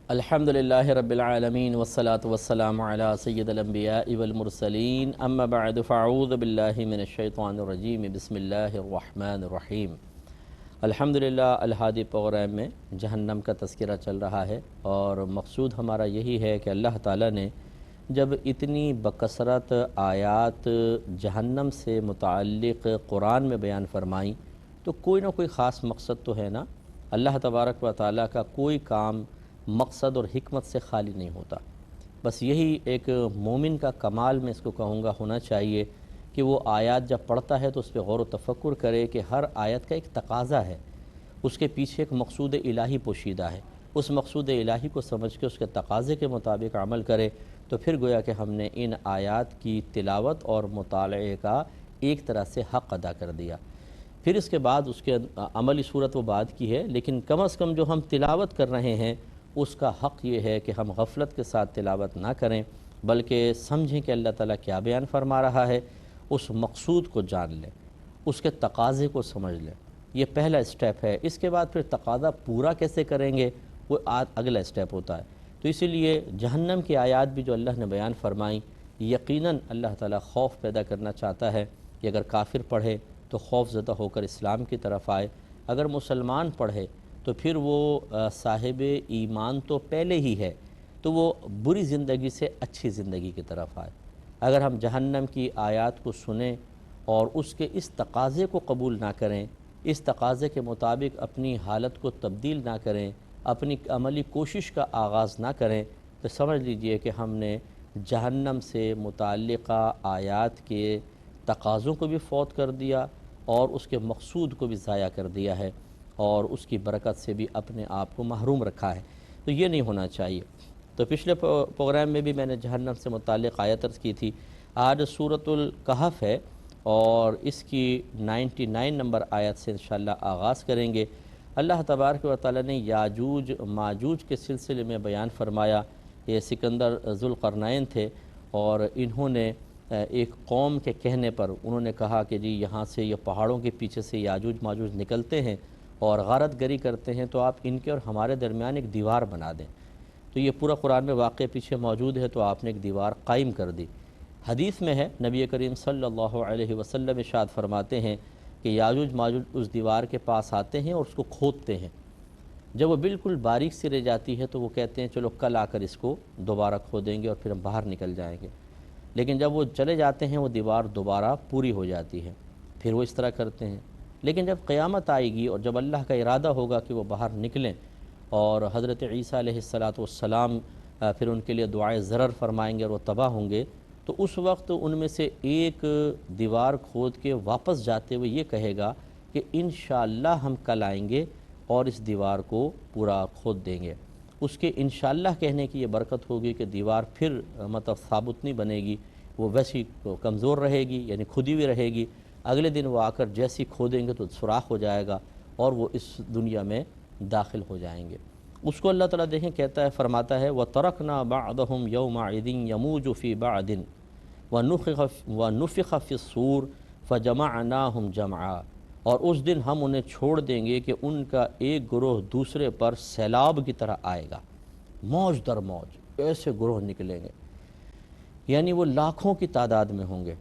الحمدللہ رب العالمین والصلاة والسلام علی سید الانبیاء والمرسلین اما بعد فاعوذ باللہ من الشیطان الرجیم بسم اللہ الرحمن الرحیم۔ الحمدللہ الہادی پروگرام میں جہنم کا تذکرہ چل رہا ہے اور مقصود ہمارا یہی ہے کہ اللہ تعالیٰ نے جب اتنی بکثرت آیات جہنم سے متعلق قرآن میں بیان فرمائیں تو کوئی نہ کوئی خاص مقصد تو ہے نا۔ اللہ تبارک و تعالیٰ کا کوئی کام مقصد اور حکمت سے خالی نہیں ہوتا۔ بس یہی ایک مومن کا کمال میں اس کو کہوں گا ہونا چاہیے کہ وہ آیات جب پڑھتا ہے تو اس پہ غور و تفکر کرے کہ ہر آیت کا ایک تقاضا ہے، اس کے پیچھے ایک مقصود الہی پوشیدہ ہے، اس مقصود الہی کو سمجھ کے اس کے تقاضے کے مطابق عمل کرے تو پھر گویا کہ ہم نے ان آیات کی تلاوت اور مطالعے کا ایک طرح سے حق ادا کر دیا۔ پھر اس کے بعد اس کے عملی صورت وہ بعد کی ہے، لیکن کم از کم جو ہم تلاوت کر رہے ہیں اس کا حق یہ ہے کہ ہم غفلت کے ساتھ تلاوت نہ کریں بلکہ سمجھیں کہ اللہ تعالیٰ کیا بیان فرما رہا ہے، اس مقصود کو جان لیں، اس کے تقاضے کو سمجھ لیں۔ یہ پہلا اسٹیپ ہے۔ اس کے بعد پھر تقاضا پورا کیسے کریں گے وہ اگلا اسٹیپ ہوتا ہے۔ تو اسی لیے جہنم کی آیات بھی جو اللہ نے بیان فرمائیں یقیناً اللہ تعالیٰ خوف پیدا کرنا چاہتا ہے کہ اگر کافر پڑھے تو خوف زدہ ہو کر اسلام کی طرف آئے، اگر مسلمان پڑھے تو پھر وہ صاحب ایمان تو پہلے ہی ہے تو وہ بری زندگی سے اچھی زندگی کی طرف آئے۔ اگر ہم جہنم کی آیات کو سنیں اور اس کے اس تقاضے کو قبول نہ کریں، اس تقاضے کے مطابق اپنی حالت کو تبدیل نہ کریں، اپنی عملی کوشش کا آغاز نہ کریں تو سمجھ لیجئے کہ ہم نے جہنم سے متعلقہ آیات کے تقاضوں کو بھی فوت کر دیا اور اس کے مقصود کو بھی ضائع کر دیا ہے اور اس کی برکت سے بھی اپنے آپ کو محروم رکھا ہے۔ تو یہ نہیں ہونا چاہیے۔ تو پچھلے پروگرام میں بھی میں نے جہنم سے متعلق آیت عرض کی تھی۔ آج سورۃ الکہف ہے اور اس کی 99 نمبر آیت سے انشاءاللہ آغاز کریں گے۔ اللہ تبارک و تعالیٰ نے یاجوج ماجوج کے سلسلے میں بیان فرمایا۔ یہ سکندر ذو القرنین تھے اور انہوں نے ایک قوم کے کہنے پر انہوں نے کہا کہ جی یہاں سے یہ پہاڑوں کے پیچھے سے یاجوج ماجوج نکلتے ہیں اور غارت گری کرتے ہیں تو آپ ان کے اور ہمارے درمیان ایک دیوار بنا دیں۔ تو یہ پورا قرآن میں واقعہ پیچھے موجود ہے تو آپ نے ایک دیوار قائم کر دی۔ حدیث میں ہے نبی کریم صلی اللہ علیہ وسلم ارشاد فرماتے ہیں کہ یاجوج ماجوج اس دیوار کے پاس آتے ہیں اور اس کو کھودتے ہیں۔ جب وہ بالکل باریک سی رہ جاتی ہے تو وہ کہتے ہیں چلو کل آ کر اس کو دوبارہ کھودیں گے اور پھر ہم باہر نکل جائیں گے۔ لیکن جب وہ چلے جاتے ہیں وہ دیوار دوبارہ پوری ہو جاتی ہے، پھر وہ اس طرح کرتے ہیں۔ لیکن جب قیامت آئے گی اور جب اللہ کا ارادہ ہوگا کہ وہ باہر نکلیں اور حضرت عیسیٰ علیہ السلام پھر ان کے لیے دعائے ضرر فرمائیں گے اور وہ تباہ ہوں گے تو اس وقت ان میں سے ایک دیوار کھود کے واپس جاتے ہوئے یہ کہے گا کہ انشاءاللہ ہم کل آئیں گے اور اس دیوار کو پورا کھود دیں گے۔ اس کے انشاءاللہ کہنے کی یہ برکت ہوگی کہ دیوار پھر مطلب ثابت نہیں بنے گی، وہ ویسی کمزور رہے گی یعنی کھدی ہوئی رہے گی۔ اگلے دن وہ آ کر جیسی کھودیں گے تو سوراخ ہو جائے گا اور وہ اس دنیا میں داخل ہو جائیں گے۔ اس کو اللہ تعالیٰ دیکھیں کہتا ہے فرماتا ہے وَتَرَكْنَا بَعْضَهُمْ يَوْمَئِذٍ يَمُوجُ فِي بَعْضٍ وَنُفِخَ فِي الصُّورِ فَجَمَعْنَاهُمْ جَمْعًا، اور اس دن ہم انہیں چھوڑ دیں گے کہ ان کا ایک گروہ دوسرے پر سیلاب کی طرح آئے گا، موج در موج ایسے گروہ نکلیں گے، یعنی وہ لاکھوں کی تعداد میں ہوں گے۔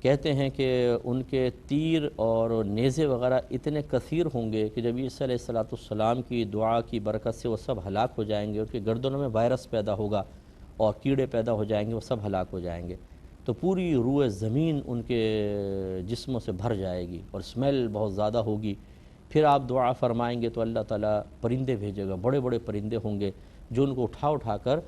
کہتے ہیں کہ ان کے تیر اور نیزے وغیرہ اتنے کثیر ہوں گے کہ جب عیسیٰ علیہ السلام کی دعا کی برکت سے وہ سب ہلاک ہو جائیں گے، ان کے گردنوں میں وائرس پیدا ہوگا اور کیڑے پیدا ہو جائیں گے، وہ سب ہلاک ہو جائیں گے، تو پوری روئے زمین ان کے جسموں سے بھر جائے گی اور اسمیل بہت زیادہ ہوگی۔ پھر آپ دعا فرمائیں گے تو اللہ تعالیٰ پرندے بھیجے گا، بڑے بڑے پرندے ہوں گے جو ان کو اٹھا اٹھا کر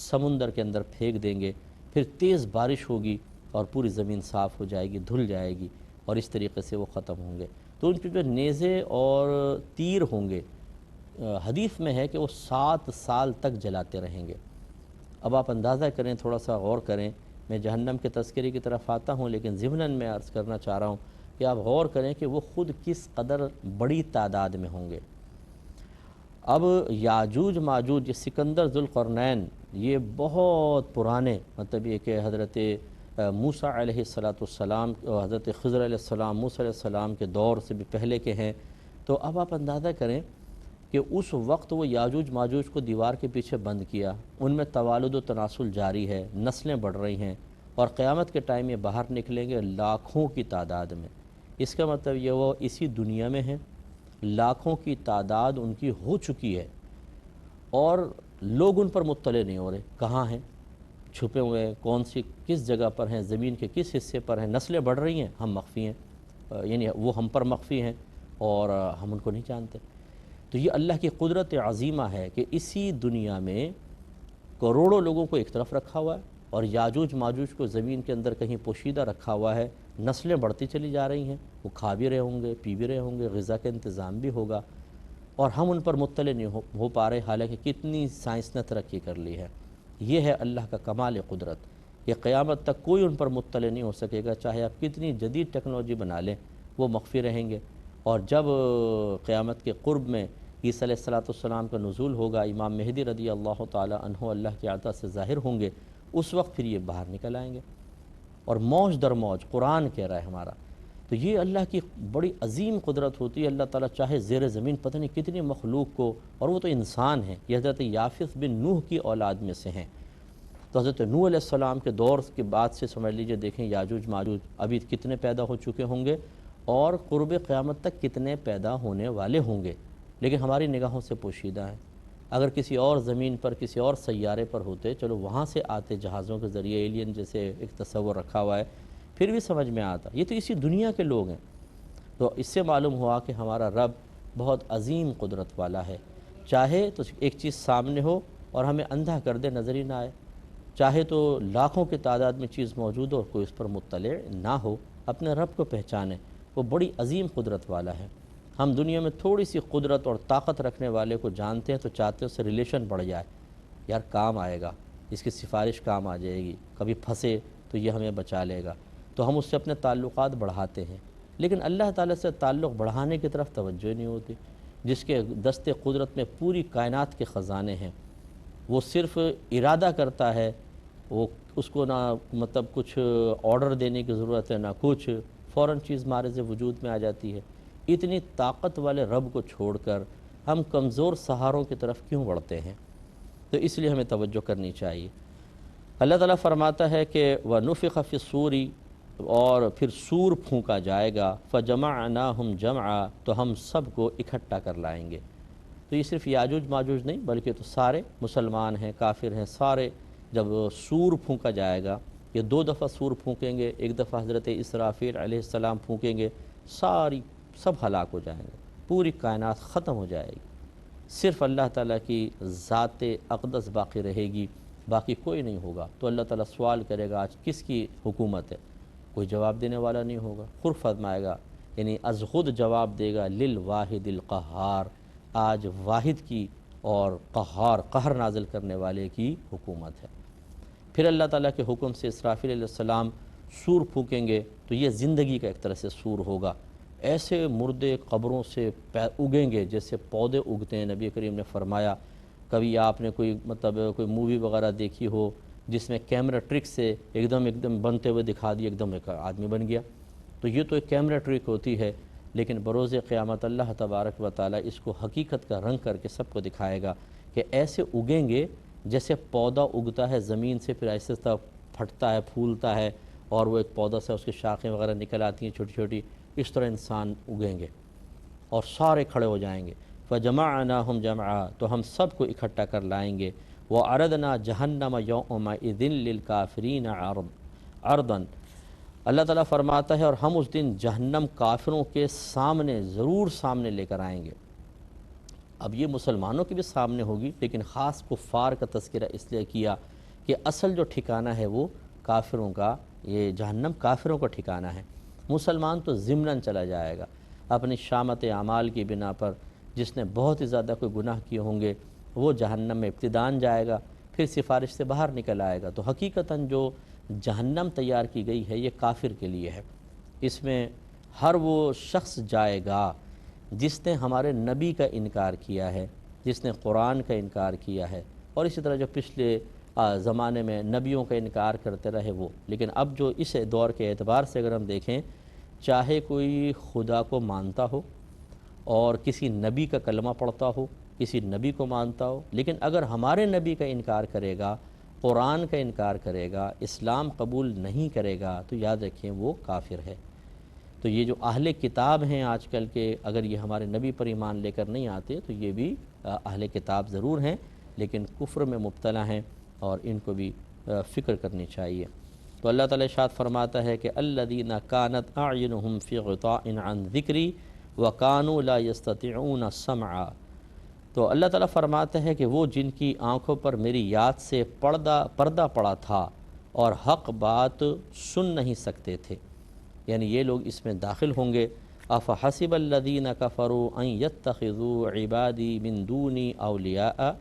سمندر کے اندر پھینک دیں گے۔ پھر تیز بارش ہوگی اور پوری زمین صاف ہو جائے گی، دھل جائے گی اور اس طریقے سے وہ ختم ہوں گے۔ تو ان کے جو نیزے اور تیر ہوں گے حدیث میں ہے کہ وہ 7 سال تک جلاتے رہیں گے۔ اب آپ اندازہ کریں، تھوڑا سا غور کریں، میں جہنم کے تذکرے کی طرف آتا ہوں لیکن ضمناً میں عرض کرنا چاہ رہا ہوں کہ آپ غور کریں کہ وہ خود کس قدر بڑی تعداد میں ہوں گے۔ اب یاجوج ماجوج یہ سکندر ذو القرنین یہ بہت پرانے مطلب یہ کہ حضرت موسیٰ علیہ السلام اور حضرت خضر علیہ السلام موسیٰ علیہ السلام کے دور سے بھی پہلے کے ہیں۔ تو اب آپ اندازہ کریں کہ اس وقت وہ یاجوج ماجوج کو دیوار کے پیچھے بند کیا، ان میں توالد و تناسل جاری ہے، نسلیں بڑھ رہی ہیں، اور قیامت کے ٹائم یہ باہر نکلیں گے لاکھوں کی تعداد میں۔ اس کا مطلب یہ وہ اسی دنیا میں ہیں، لاکھوں کی تعداد ان کی ہو چکی ہے، اور لوگ ان پر مطلع نہیں ہو رہے، کہاں ہیں، چھپے ہوئے ہیں، کون سی کس جگہ پر ہیں، زمین کے کس حصے پر ہیں، نسلیں بڑھ رہی ہیں، ہم مخفی ہیں، یعنی وہ ہم پر مخفی ہیں اور ہم ان کو نہیں جانتے۔ تو یہ اللہ کی قدرت عظیمہ ہے کہ اسی دنیا میں کروڑوں لوگوں کو ایک طرف رکھا ہوا ہے، اور یاجوج ماجوج کو زمین کے اندر کہیں پوشیدہ رکھا ہوا ہے، نسلیں بڑھتی چلی جا رہی ہیں، وہ کھا بھی رہے ہوں گے، پی بھی رہے ہوں گے، غذا کا انتظام بھی ہوگا، اور ہم ان پر مطلع نہیں ہو پا رہے، حالانکہ کتنی سائنس نے ترقی کر لی ہے۔ یہ ہے اللہ کا کمال قدرت کہ قیامت تک کوئی ان پر مطلع نہیں ہو سکے گا، چاہے آپ کتنی جدید ٹیکنالوجی بنا لیں، وہ مخفی رہیں گے۔ اور جب قیامت کے قرب میں عیسیٰ علیہ السلام کا نزول ہوگا، امام مہدی رضی اللہ تعالی عنہ اللہ کی عطا سے ظاہر ہوں گے، اس وقت پھر یہ باہر نکل آئیں گے، اور موج در موج قرآن کہہ رہا ہے ہمارا۔ تو یہ اللہ کی بڑی عظیم قدرت ہوتی ہے۔ اللہ تعالیٰ چاہے زیر زمین پتہ نہیں کتنی مخلوق کو، اور وہ تو انسان ہیں، یہ حضرت یافث بن نوح کی اولاد میں سے ہیں۔ تو حضرت نوح علیہ السلام کے دور کے بعد سے سمجھ لیجئے، دیکھیں یاجوج ماجوج ابھی کتنے پیدا ہو چکے ہوں گے، اور قرب قیامت تک کتنے پیدا ہونے والے ہوں گے، لیکن ہماری نگاہوں سے پوشیدہ ہیں۔ اگر کسی اور زمین پر، کسی اور سیارے پر ہوتے، چلو وہاں سے آتے جہازوں کے ذریعے، ایلین جیسے ایک تصور رکھا ہوا ہے، پھر بھی سمجھ میں آتا۔ یہ تو اسی دنیا کے لوگ ہیں۔ تو اس سے معلوم ہوا کہ ہمارا رب بہت عظیم قدرت والا ہے، چاہے تو ایک چیز سامنے ہو اور ہمیں اندھا کر دے، نظر ہی نہ آئے، چاہے تو لاکھوں کی تعداد میں چیز موجود ہو اور کوئی اس پر مطلع نہ ہو، اپنے رب کو پہچانے، وہ بڑی عظیم قدرت والا ہے۔ ہم دنیا میں تھوڑی سی قدرت اور طاقت رکھنے والے کو جانتے ہیں تو چاہتے ہیں اس سے ریلیشن بڑھ جائے، یار کام آئے گا، اس کی سفارش کام آ جائے گی، کبھی پھنسے تو یہ ہمیں بچا لے گا، تو ہم اس سے اپنے تعلقات بڑھاتے ہیں۔ لیکن اللہ تعالیٰ سے تعلق بڑھانے کی طرف توجہ نہیں ہوتی، جس کے دست قدرت میں پوری کائنات کے خزانے ہیں۔ وہ صرف ارادہ کرتا ہے، وہ اس کو نہ مطلب کچھ آرڈر دینے کی ضرورت ہے، نہ کچھ، فوراً چیز مارز وجود میں آ جاتی ہے۔ اتنی طاقت والے رب کو چھوڑ کر ہم کمزور سہاروں کی طرف کیوں بڑھتے ہیں؟ تو اس لیے ہمیں توجہ کرنی چاہیے۔ اللہ تعالیٰ فرماتا ہے کہ وَنُفِخَ فِي الصُّورِ، اور پھر سور پھونکا جائے گا، فَجَمَعْنَاهُمْ جَمْعًا، تو ہم سب کو اکٹھا کر لائیں گے۔ تو یہ صرف یاجوج ماجوج نہیں، بلکہ تو سارے مسلمان ہیں، کافر ہیں، سارے جب سور پھونکا جائے گا، یہ 2 دفعہ سور پھونکیں گے، ایک دفعہ حضرت اسرافیل علیہ السلام پھونکیں گے، سب ہلاک ہو جائیں گے، پوری کائنات ختم ہو جائے گی، صرف اللہ تعالیٰ کی ذات اقدس باقی رہے گی، باقی کوئی نہیں ہوگا۔ تو اللہ تعالیٰ سوال کرے گا آج کس کی حکومت ہے؟ کوئی جواب دینے والا نہیں ہوگا، خود فرمائے گا، یعنی از خود جواب دے گا، للواحد القہار، آج واحد کی اور قہار، قہر نازل کرنے والے کی حکومت ہے۔ پھر اللہ تعالیٰ کے حکم سے اسرافیل علیہ السلام سور پھونکیں گے، تو یہ زندگی کا ایک طرح سے سور ہوگا، ایسے مردے قبروں سے اگیں گے جیسے پودے اگتے ہیں۔ نبی کریم نے فرمایا، کبھی آپ نے کوئی مووی وغیرہ دیکھی ہو جس میں کیمرہ ٹرک سے ایک دم بنتے ہوئے دکھا دی، ایک دم ایک آدمی بن گیا، تو یہ تو ایک کیمرہ ٹرک ہوتی ہے، لیکن بروز قیامت اللہ تبارک و تعالیٰ اس کو حقیقت کا رنگ کر کے سب کو دکھائے گا کہ ایسے اگیں گے جیسے پودا اگتا ہے زمین سے، پھر ایسے پھٹتا ہے، پھولتا ہے، اور وہ ایک پودا سے اس کی شاخیں وغیرہ نکل آتی ہیں چھوٹی چھوٹی، اس طرح انسان اگیں گے اور سارے کھڑے ہو جائیں گے۔ فَجَمَعْنَاهُمْ جَمْعًا، تو ہم سب کو اکٹھا کر لائیں گے۔ وَعَرَضْنَا جَهَنَّمَ يَوْمَئِذٍ لِّلْكَافِرِينَ عَرْضًا، اللہ تعالیٰ فرماتا ہے اور ہم اس دن جہنم کافروں کے سامنے، ضرور سامنے لے کر آئیں گے۔ اب یہ مسلمانوں کے بھی سامنے ہوگی، لیکن خاص کفار کا تذکرہ اس لیے کیا کہ اصل جو ٹھکانہ ہے وہ کافروں کا، یہ جہنم کافروں کا ٹھکانہ ہے۔ مسلمان تو ضمناً چلا جائے گا اپنی شامت اعمال کی بنا پر، جس نے بہت ہی زیادہ کوئی گناہ کیے ہوں گے وہ جہنم میں ابتداءً جائے گا، پھر سفارش سے باہر نکل آئے گا۔ تو حقیقتاً جو جہنم تیار کی گئی ہے یہ کافر کے لیے ہے، اس میں ہر وہ شخص جائے گا جس نے ہمارے نبی کا انکار کیا ہے، جس نے قرآن کا انکار کیا ہے، اور اسی طرح جو پچھلے زمانے میں نبیوں کا انکار کرتے رہے وہ۔ لیکن اب جو اس دور کے اعتبار سے اگر ہم دیکھیں، چاہے کوئی خدا کو مانتا ہو اور کسی نبی کا کلمہ پڑھتا ہو کسی نبی کو مانتا ہو، لیکن اگر ہمارے نبی کا انکار کرے گا، قرآن کا انکار کرے گا، اسلام قبول نہیں کرے گا، تو یاد رکھیں وہ کافر ہے۔ تو یہ جو اہل کتاب ہیں آج کل کے، اگر یہ ہمارے نبی پر ایمان لے کر نہیں آتے تو یہ بھی اہل کتاب ضرور ہیں، لیکن کفر میں مبتلا ہیں، اور ان کو بھی فکر کرنی چاہیے۔ تو اللہ تعالیٰ ارشاد فرماتا ہے کہ الذین کانت اعینہم فی غطاء عن ذکری وکانوا لا یستطیعون سمعا۔ تو اللہ تعالیٰ فرماتا ہے کہ وہ جن کی آنکھوں پر میری یاد سے پردہ پڑا تھا اور حق بات سن نہیں سکتے تھے، یعنی یہ لوگ اس میں داخل ہوں گے۔ افحسب الذین کفروا ان یتخذوا عبادی من دونی اولیاء،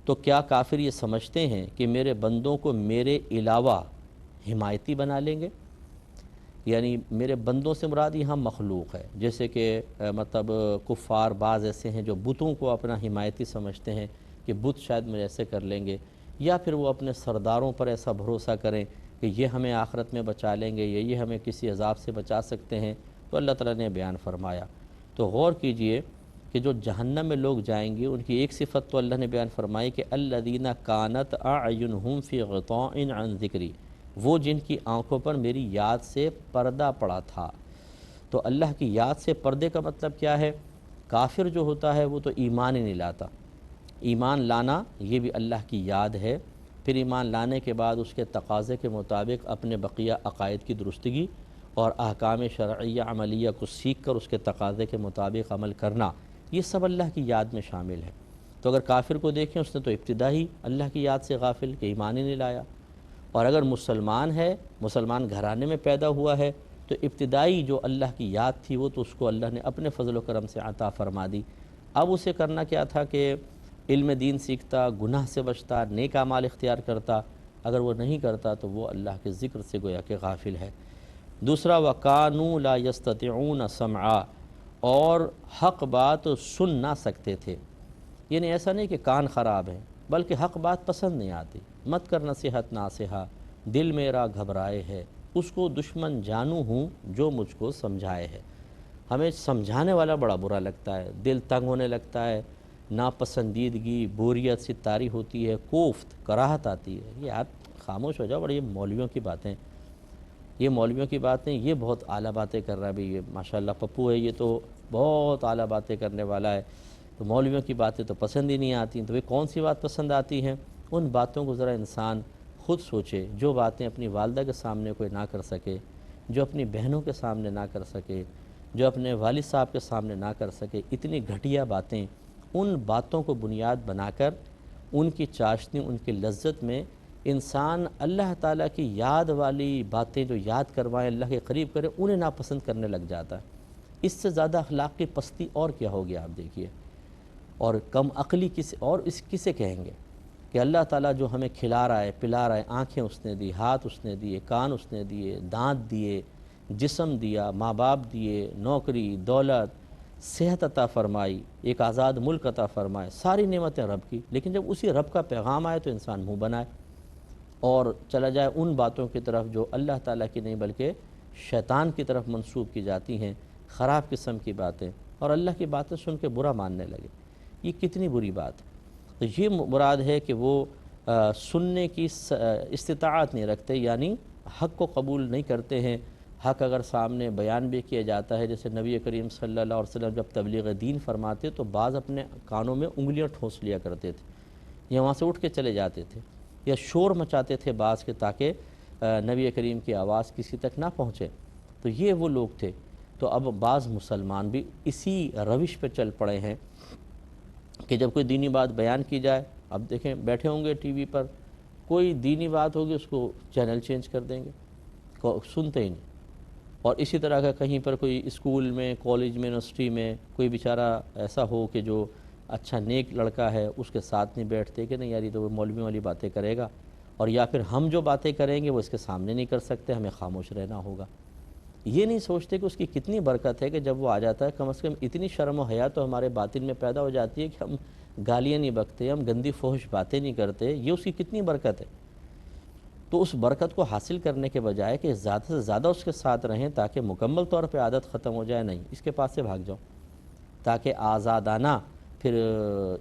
تو کیا کافر یہ سمجھتے ہیں کہ میرے بندوں کو میرے علاوہ حمایتی بنا لیں گے؟ یعنی میرے بندوں سے مراد یہاں مخلوق ہے، جیسے کہ مطلب کفار بعض ایسے ہیں جو بتوں کو اپنا حمایتی سمجھتے ہیں کہ بت شاید مجھے ایسے کر لیں گے، یا پھر وہ اپنے سرداروں پر ایسا بھروسہ کریں کہ یہ ہمیں آخرت میں بچا لیں گے، یا یہ ہمیں کسی عذاب سے بچا سکتے ہیں۔ تو اللہ تعالیٰ نے بیان فرمایا۔ تو غور کیجئے کہ جو جہنم میں لوگ جائیں گے ان کی ایک صفت تو اللہ نے بیان فرمائی کہ الذین کانت اعینہم فی غطاء عن ذکری، وہ جن کی آنکھوں پر میری یاد سے پردہ پڑا تھا۔ تو اللہ کی یاد سے پردے کا مطلب کیا ہے؟ کافر جو ہوتا ہے وہ تو ایمان ہی نہیں لاتا۔ ایمان لانا یہ بھی اللہ کی یاد ہے، پھر ایمان لانے کے بعد اس کے تقاضے کے مطابق اپنے بقیہ عقائد کی درستگی اور احکام شرعیہ عملیہ کو سیکھ کر اس کے تقاضے کے مطابق عمل کرنا، یہ سب اللہ کی یاد میں شامل ہے۔ تو اگر کافر کو دیکھیں اس نے تو ابتدا ہی اللہ کی یاد سے غافل کہ ایمان ہی نہیں لایا، اور اگر مسلمان ہے، مسلمان گھرانے میں پیدا ہوا ہے، تو ابتدائی جو اللہ کی یاد تھی وہ تو اس کو اللہ نے اپنے فضل و کرم سے عطا فرما دی۔ اب اسے کرنا کیا تھا کہ علم دین سیکھتا، گناہ سے بچتا، نیک اعمال اختیار کرتا۔ اگر وہ نہیں کرتا تو وہ اللہ کے ذکر سے گویا کہ غافل ہے۔ دوسرا وَكَانُوا لَا يَسْتَطِعُونَ سَمْعًا، اور حق بات سن نہ سکتے تھے۔ یعنی ایسا نہیں کہ کان خراب ہیں، بلکہ حق بات پسند نہیں آتی۔ مت کر نصیحت ناصحہ، دل میرا گھبرائے ہے، اس کو دشمن جانوں ہوں جو مجھ کو سمجھائے ہے۔ ہمیں سمجھانے والا بڑا برا لگتا ہے، دل تنگ ہونے لگتا ہے، ناپسندیدگی، بوریت سی طاری ہوتی ہے، کوفت، کراہت آتی ہے۔ یہ آپ خاموش ہو جاؤ، بڑی یہ مولویوں کی باتیں، یہ مولویوں کی باتیں، یہ بہت اعلیٰ باتیں کر رہا ہے بھئی، یہ ماشاءاللہ پپو ہے، یہ تو بہت اعلیٰ باتیں کرنے والا ہے، تو مولویوں کی باتیں تو پسند ہی نہیں آتی۔ تو وہ کون سی بات پسند آتی ہیں؟ ان باتوں کو ذرا انسان خود سوچے، جو باتیں اپنی والدہ کے سامنے کوئی نہ کر سکے، جو اپنی بہنوں کے سامنے نہ کر سکے، جو اپنے والد صاحب کے سامنے نہ کر سکے، اتنی گھٹیا باتیں، ان باتوں کو بنیاد بنا کر ان کی چاشنی، ان کی لذت میں انسان اللہ تعالیٰ کی یاد والی باتیں جو یاد کروائیں، اللہ کے قریب کرے، انہیں ناپسند کرنے لگ جاتا ہے۔ اس سے زیادہ اخلاق کی پستی اور کیا ہوگی آپ دیکھیے، اور کم عقلی کسے کہیں گے کہ اللہ تعالیٰ جو ہمیں کھلا رہا ہے، پلا رہا ہے، آنکھیں اس نے دی، ہاتھ اس نے دیے، کان اس نے دیے، دانت دیے، جسم دیا، ماں باپ دیے، نوکری، دولت، صحت عطا فرمائی، ایک آزاد ملک عطا فرمائے، ساری نعمتیں رب کی، لیکن جب اسی رب کا پیغام آئے تو انسان منہ بنائے اور چلا جائے ان باتوں کی طرف جو اللہ تعالیٰ کی نہیں بلکہ شیطان کی طرف منسوب کی جاتی ہیں، خراب قسم کی باتیں، اور اللہ کی باتیں سن کے برا ماننے لگے۔ یہ کتنی بری بات ہے۔ تو یہ مراد ہے کہ وہ سننے کی استطاعت نہیں رکھتے، یعنی حق کو قبول نہیں کرتے ہیں۔ حق اگر سامنے بیان بھی کیا جاتا ہے، جیسے نبی کریم صلی اللہ علیہ وسلم جب تبلیغ دین فرماتے تو بعض اپنے کانوں میں انگلیاں ٹھونس لیا کرتے تھے، یا وہاں سے اٹھ کے چلے جاتے تھے، یا شور مچاتے تھے بعض کے تاکہ نبی کریم کی آواز کسی تک نہ پہنچے۔ تو یہ وہ لوگ تھے۔ تو اب بعض مسلمان بھی اسی روش پہ چل پڑے ہیں کہ جب کوئی دینی بات بیان کی جائے، اب دیکھیں بیٹھے ہوں گے ٹی وی پر، کوئی دینی بات ہوگی اس کو چینل چینج کر دیں گے، سنتے ہی نہیں۔ اور اسی طرح کا کہیں پر کوئی اسکول میں، کالج میں، یونیورسٹی میں کوئی بیچارہ ایسا ہو کہ جو اچھا نیک لڑکا ہے، اس کے ساتھ نہیں بیٹھتے کہ نہیں یار یہ تو وہ مولوی والی باتیں کرے گا، اور یا پھر ہم جو باتیں کریں گے وہ اس کے سامنے نہیں کر سکتے، ہمیں خاموش رہنا ہوگا۔ یہ نہیں سوچتے کہ اس کی کتنی برکت ہے کہ جب وہ آ جاتا ہے کم از کم اتنی شرم و حیا تو ہمارے باطن میں پیدا ہو جاتی ہے کہ ہم گالیاں نہیں بکتے، ہم گندی فحش باتیں نہیں کرتے، یہ اس کی کتنی برکت ہے۔ تو اس برکت کو حاصل کرنے کے بجائے کہ زیادہ سے زیادہ اس کے ساتھ رہیں تاکہ مکمل طور پہ عادت ختم ہو جائے، نہیں، اس کے پاس سے بھاگ جاؤ تاکہ آزادانہ پھر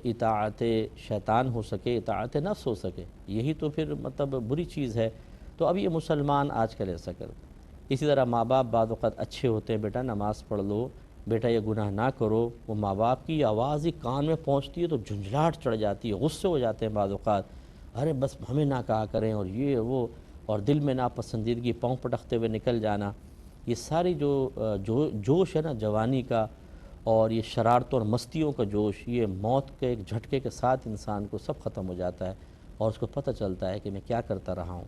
اطاعت شیطان ہو سکے، اطاعت نفس ہو سکے، یہی تو پھر مطلب بری چیز ہے۔ تو اب یہ مسلمان آج کل ایسا کرتے ہیں۔ اسی طرح ماں باپ بعض اوقات اچھے ہوتے ہیں، بیٹا نماز پڑھ لو، بیٹا یہ گناہ نہ کرو، وہ ماں باپ کی آواز ہی کان میں پہنچتی ہے تو جھنجھلاہٹ چڑھ جاتی ہے، غصے ہو جاتے ہیں بعض اوقات، ارے بس ہمیں نہ کہا کریں اور یہ وہ، اور دل میں ناپسندیدگی پاؤں پٹکتے ہوئے نکل جانا۔ یہ ساری جو جوش ہے نا جوانی کا، اور یہ شرارتوں اور مستیوں کا جوش، یہ موت کے ایک جھٹکے کے ساتھ انسان کو سب ختم ہو جاتا ہے، اور اس کو پتہ چلتا ہے کہ میں کیا کرتا رہا ہوں۔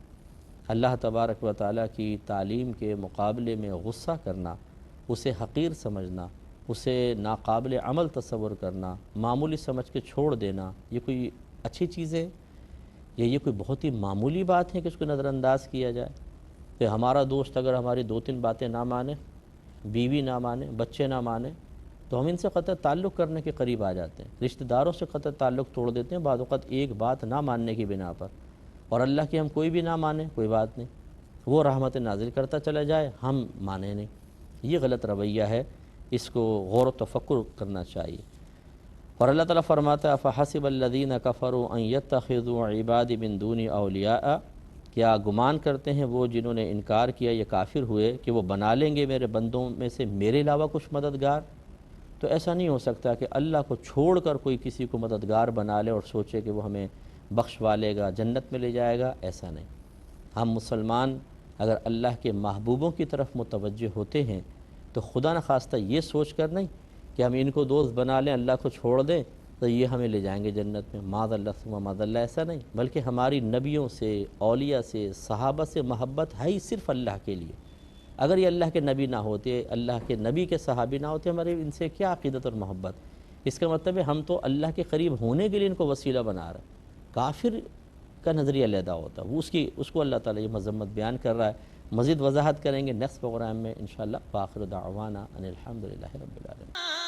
اللہ تبارک و تعالیٰ کی تعلیم کے مقابلے میں غصہ کرنا، اسے حقیر سمجھنا، اسے ناقابل عمل تصور کرنا، معمولی سمجھ کے چھوڑ دینا، یہ کوئی اچھی چیز ہے؟ یہ کوئی بہت ہی معمولی بات ہے کہ اس کو نظر انداز کیا جائے؟ کہ ہمارا دوست اگر ہماری 2-3 باتیں نہ مانے، بیوی نہ مانے، بچے نہ مانے، تو ہم ان سے قطع تعلق کرنے کے قریب آ جاتے ہیں، رشتہ داروں سے قطع تعلق توڑ دیتے ہیں بعض اوقات ایک بات نہ ماننے کی بنا پر۔ اور اللہ کی ہم کوئی بھی نہ مانیں، کوئی بات نہیں، وہ رحمت نازل کرتا چلا جائے، ہم مانیں نہیں۔ یہ غلط رویہ ہے، اس کو غور و تفکر کرنا چاہیے۔ اور اللہ تعالیٰ فرماتا ہے فَحَسِبَ الَّذِينَ كَفَرُوا أَن يَتَّخِذُوا عِبَادِي مِن دُونِي أَوْلِيَاءَ، کیا گمان کرتے ہیں وہ جنہوں نے انکار کیا، یہ کافر ہوئے، کہ وہ بنا لیں گے میرے بندوں میں سے میرے علاوہ کچھ مددگار؟ تو ایسا نہیں ہو سکتا کہ اللہ کو چھوڑ کر کوئی کسی کو مددگار بنا لے اور سوچے کہ وہ ہمیں بخشوا لے گا، جنت میں لے جائے گا، ایسا نہیں۔ ہم مسلمان اگر اللہ کے محبوبوں کی طرف متوجہ ہوتے ہیں تو خدا نخواستہ یہ سوچ کر نہیں کہ ہم ان کو دوست بنا لیں، اللہ کو چھوڑ دیں تو یہ ہمیں لے جائیں گے جنت میں، معاذ اللہ ثم معاذ اللہ، ایسا نہیں۔ بلکہ ہماری نبیوں سے، اولیاء سے، صحابہ سے محبت ہے ہی صرف اللہ کے لیے۔ اگر یہ اللہ کے نبی نہ ہوتے، اللہ کے نبی کے صحابی نہ ہوتے، ہمارے ان سے کیا عقیدت اور محبت؟ اس کا مطلب ہے ہم تو اللہ کے قریب ہونے کے لیے ان کو وسیلہ بنا رہے ہیں۔ کافر کا نظریہ علیحدہ ہوتا ہے، وہ اس کو اللہ تعالیٰ یہ مذمت بیان کر رہا ہے۔ مزید وضاحت کریں گے نیکسٹ پروگرام میں انشاءاللہ۔ وآخر دعوانا ان الحمدللہ رب العالمین۔